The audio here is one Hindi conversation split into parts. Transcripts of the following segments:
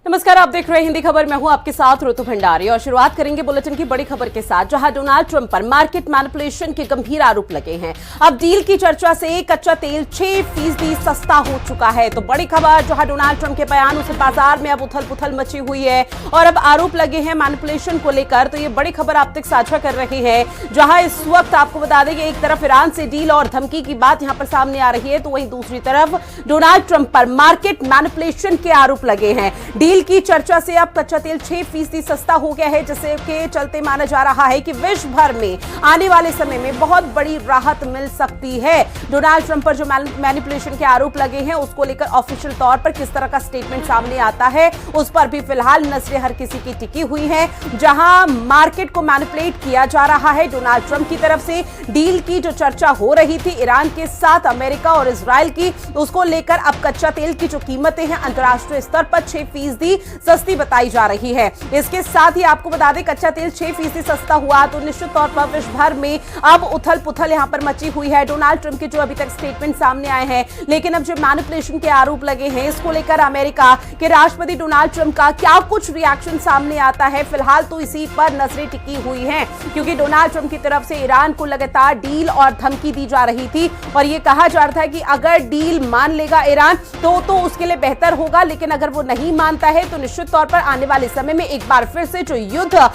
नमस्कार, आप देख रहे हैं हिंदी खबर। मैं हूं आपके साथ ऋतु भंडारी और शुरुआत करेंगे बुलेटिन की बड़ी खबर के साथ, जहां डोनाल्ड ट्रंप पर मार्केट मैनिपुलेशन के गंभीर आरोप लगे हैं। अब डील की चर्चा से कच्चा तेल 6% सस्ता हो चुका है। तो बड़ी खबर, जहां डोनाल्ड ट्रंप के बयानों से बाजार में अब उथल पुथल मची हुई है और अब आरोप लगे हैं मैनिपुलेशन को लेकर। तो ये बड़ी खबर आप तक साझा कर रहे हैं, जहां इस वक्त आपको बता दें कि एक तरफ ईरान से डील और धमकी की बात यहां पर सामने आ रही है, तो वहीं दूसरी तरफ डोनाल्ड ट्रंप पर मार्केट मैनिपुलेशन के आरोप लगे हैं। डील की चर्चा से अब कच्चा तेल 6% सस्ता हो गया है, जिससे के चलते माना जा रहा है कि विश्व भर में आने वाले समय में बहुत बड़ी राहत मिल सकती है। डोनाल्ड ट्रंप पर जो मैनिपुलेशन के आरोप लगे हैं, उसको लेकर ऑफिशियल तौर पर किस तरह का स्टेटमेंट सामने आता है, उस पर भी फिलहाल नजरें हर किसी की टिकी हुई है। जहां मार्केट को मैनिपुलेट किया जा रहा है डोनाल्ड ट्रंप की तरफ से, डील की जो चर्चा हो रही थी ईरान के साथ अमेरिका और इजराइल की, उसको लेकर अब कच्चा तेल की जो कीमतें हैं अंतर्राष्ट्रीय स्तर पर 6% सस्ती बताई जा रही है। इसके साथ ही आपको बता दें, कच्चा तेल 6% सस्ता हुआ तो निश्चित तौर पर विश्व भर में अब उथल पुथल यहां पर मची हुई है। डोनाल्ड ट्रंप के जो अभी तक स्टेटमेंट सामने आए हैं, लेकिन अब जो मैनिपुलेशन के आरोप लगे हैं, इसको लेकर अमेरिका के राष्ट्रपति डोनाल्ड ट्रंप का क्या कुछ रिएक्शन सामने आता है, फिलहाल तो इसी पर नजरें टिकी हुई हैं, क्योंकि डोनाल्ड ट्रंप की तरफ से ईरान को लगातार डील और धमकी दी जा रही थी और यह कहा जा रहा था कि अगर डील मान लेगा ईरान तो उसके लिए बेहतर होगा, लेकिन अगर वो नहीं मानता है तो निश्चित तौर पर आने वाले समय में एक बार फिर से जो युद्ध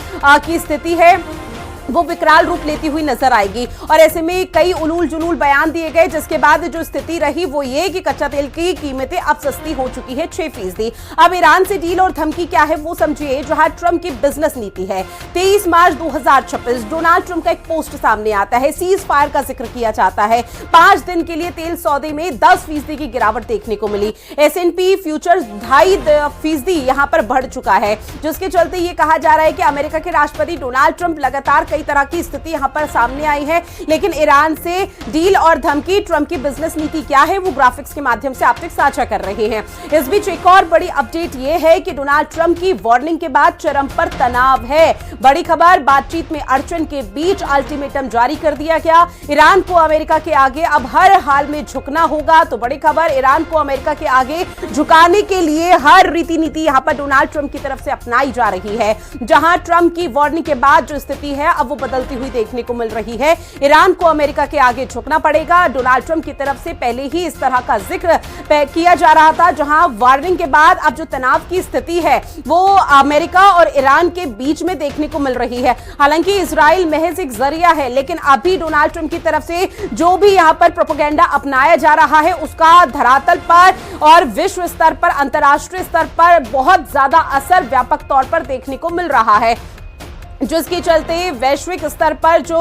की स्थिति है वो विकराल रूप लेती हुई नजर आएगी। और ऐसे में कई उलूल जुलूल बयान दिए गए, जिसके बाद जो स्थिति रही वो ये कि कच्चा तेल की कीमतें अब सस्ती हो चुकी है 6%। अब ईरान से डील और धमकी क्या है वो समझिए, जहां ट्रंप की बिजनेस नीति है। 23 मार्च 2026 डोनाल्ड ट्रंप का एक पोस्ट सामने आता है, सीज फायर का जिक्र किया जाता है। 5 दिन के लिए तेल सौदे में 10% की गिरावट देखने को मिली। S&P फ्यूचर्स 2.5% यहां पर बढ़ चुका है, जिसके चलते ये कहा जा रहा है कि अमेरिका के राष्ट्रपति डोनाल्ड ट्रंप लगातार कई तरह की स्थिति यहां पर सामने आई है। लेकिन ईरान से डील और धमकी, ट्रंप की बिजनेस नीति क्या है वो ग्राफिक्स के माध्यम से आप तक साझा कर रहे हैं। इस बीच एक और बड़ी अपडेट ये है कि डोनाल्ड ट्रंप की वार्निंग के बाद चरम पर तनाव है। बड़ी खबर, बातचीत में अड़चन के बीच अल्टीमेटम जारी कर दिया गया। ईरान को अमेरिका के आगे अब हर हाल में झुकना होगा। तो बड़ी खबर, ईरान को अमेरिका के आगे झुकाने के लिए हर रीति नीति यहां पर डोनाल्ड ट्रंप की तरफ से अपनाई जा रही है। जहां ट्रंप की वार्निंग के बाद जो स्थिति है अब वो बदलती हुई देखने को मिल रही है। ईरान को अमेरिका के आगे झुकना पड़ेगा। डोनाल्ड ट्रंप की तरफ से पहले ही इस तरह का जिक्र किया जा रहा था, जहां वार्निंग के बाद अब जो तनाव की स्थिति है वो अमेरिका और ईरान के बीच में देखने को मिल रही है। हालांकि इजराइल महज एक जरिया है, लेकिन अभी डोनाल्ड ट्रंप की तरफ से जो भी यहां पर प्रोपेगेंडा अपनाया जा रहा है, उसका धरातल पर और विश्व स्तर पर, अंतर्राष्ट्रीय स्तर पर बहुत ज्यादा असर व्यापक तौर पर देखने को मिल रहा है, जिसके चलते वैश्विक स्तर पर जो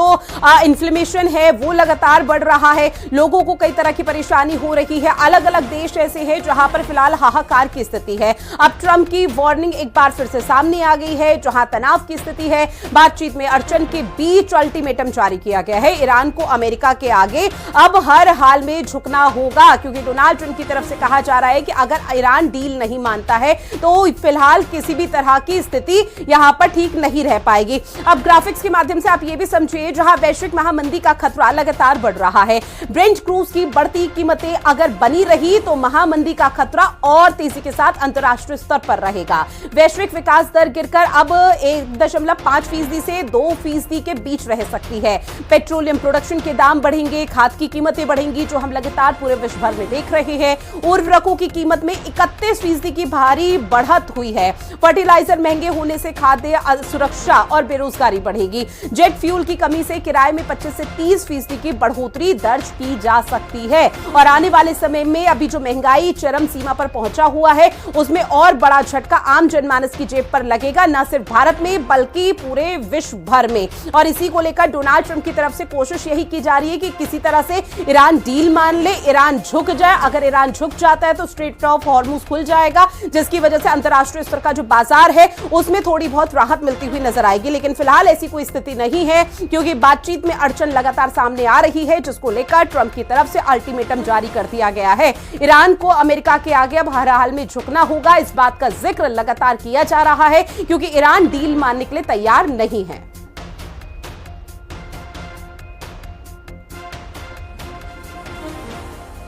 इन्फ्लेमेशन है वो लगातार बढ़ रहा है। लोगों को कई तरह की परेशानी हो रही है। अलग अलग देश ऐसे हैं जहां पर फिलहाल हाहाकार की स्थिति है। अब ट्रंप की वार्निंग एक बार फिर से सामने आ गई है, जहां तनाव की स्थिति है। बातचीत में अड़चन के बीच अल्टीमेटम जारी किया गया है। ईरान को अमेरिका के आगे अब हर हाल में झुकना होगा, क्योंकि डोनाल्ड ट्रंप की तरफ से कहा जा रहा है कि अगर ईरान डील नहीं मानता है तो फिलहाल किसी भी तरह की स्थिति यहां पर ठीक नहीं रह पाएगी। अब ग्राफिक्स के माध्यम से आप ये भी समझिए, जहां वैश्विक महामंदी का खतरा लगातार बढ़ रहा है, ब्रेंट क्रूज की बढ़ती कीमतें अगर बनी रही तो महामंदी का खतरा और तेजी के साथ अंतर्राष्ट्रीय स्तर पर रहेगा। वैश्विक विकास दर गिरकर अब 1.5% से 2% के बीच रह सकती है। पेट्रोलियम प्रोडक्शन के दाम बढ़ेंगे, खाद की कीमतें बढ़ेंगी, जो हम लगातार पूरे विश्व भर में देख रहे हैं। उर्वरकों की कीमत में 31% की भारी बढ़त हुई है। फर्टिलाइजर महंगे होने से खाद्य सुरक्षा और बेरोजगारी बढ़ेगी। जेट फ्यूल की कमी से किराए में 25 से 30% की बढ़ोतरी दर्ज की जा सकती है। और आने वाले समय में अभी जो महंगाई चरम सीमा पर पहुंचा हुआ है, उसमें और बड़ा झटका आम जनमानस की जेब पर लगेगा, न सिर्फ भारत में बल्कि पूरे विश्व भर में। और इसी को लेकर डोनाल्ड ट्रंप की तरफ से कोशिश यही की जा रही है कि किसी तरह से ईरान डील मान ले, ईरान झुक जाए। अगर ईरान झुक जाता है तो स्ट्रेट ऑफ हॉर्मुज खुल जाएगा, जिसकी वजह से अंतर्राष्ट्रीय स्तर का जो बाजार है उसमें थोड़ी बहुत राहत मिलती हुई नजर आएगी। लेकिन फिलहाल ऐसी कोई स्थिति नहीं है, क्योंकि बातचीत में अड़चन लगातार सामने आ रही है, जिसको लेकर ट्रंप की तरफ से अल्टीमेटम जारी कर दिया गया है। ईरान को अमेरिका के आगे अब हर हाल में झुकना होगा, इस बात का जिक्र लगातार किया जा रहा है, क्योंकि ईरान डील मानने के लिए तैयार नहीं है।